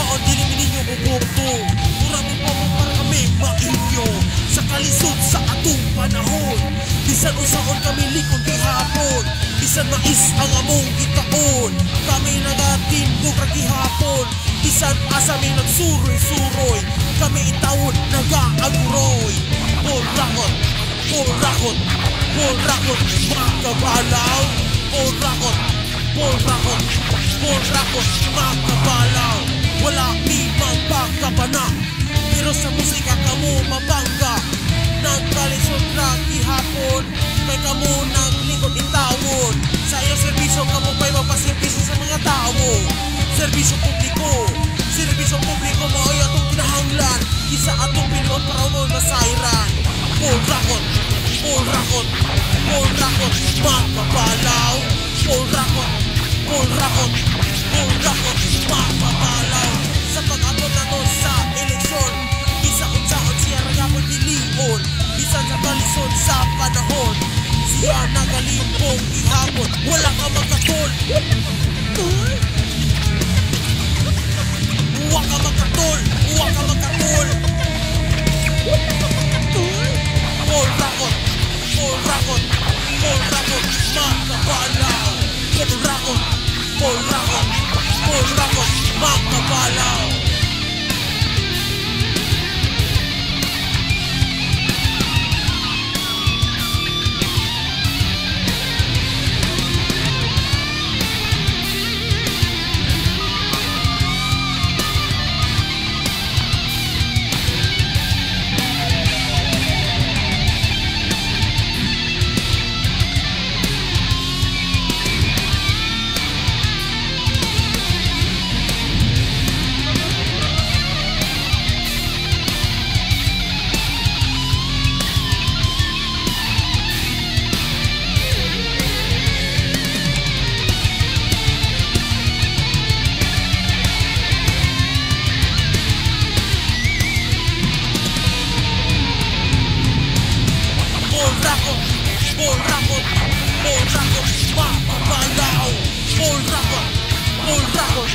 saan dili ninyo bubuto. Murami pa mo para kami mainyo sa kalisod sa atong panahon. Bisan usaon kami likod gihapon, bisan mais ang among gitaon. Kami nagatindog ra gihapon, bisan asa mi nagsuroy-suroy. Kami itawon nagaaguroy. Polrakot, polrakot, polrakot, mga kabalaw. Polrakot, polrakot, polrakot, mga kabalaw. Wala mi magpakabana, pero sa musika kamo mabangga. Nagkalisod ra gihapon, kay kamo naglikod itawon. Sa iyo serbisyo kamo pa'y mapaserbisyo sa mga tao. Serbisyo publiko, serbisyo publiko mao'y atong kinahanglan. Isa atong pilion para mo masayran. Polrakot, polrakot, polrakot, magpapalaw. Polrakot, polrakot, polrakot, magpapalaw. Sa pag-abot nato sa eleksyon, isa unsaon siya ragapon pilion. Bisan sa kalisod sa panahon, siya nagalimpong ihapon. Wala ka magkatol, huwag ka magkatol, huwag ka magkatol. Polrakot, polrakot, polrakot, magkabalaw. Polrakot, polrakot, polrakot, magkabalaw. Polrakot, polrakot, magpapalaw. Polrakot, polrakot,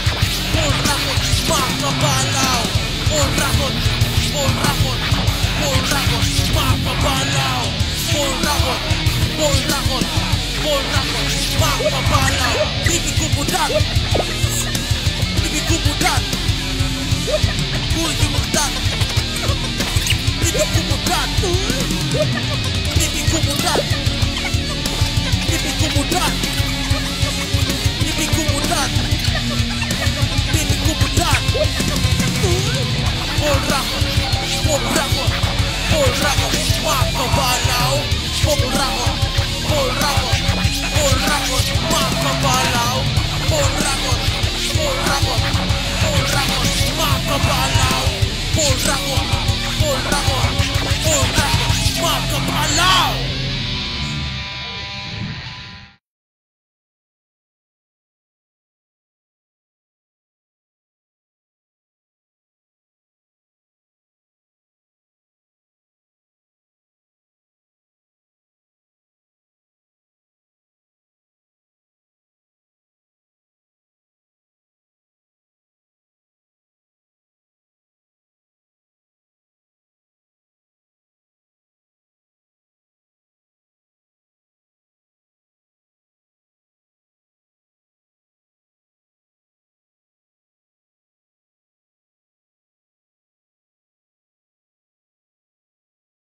polrakot, magpapalaw. Polrakot, polrakot, polrakot, magpapalaw. Polrakot, polrakot, polrakot, magpapalaw. Bibig kumudat, bibig kumudat, bibig kumudat, bibig kumudat, bibig kumudat, bibig kumudat, bibig kumudat, bibig kumudat. Polrakot, polrakot, polrakot, magpapalaw. Polrakot,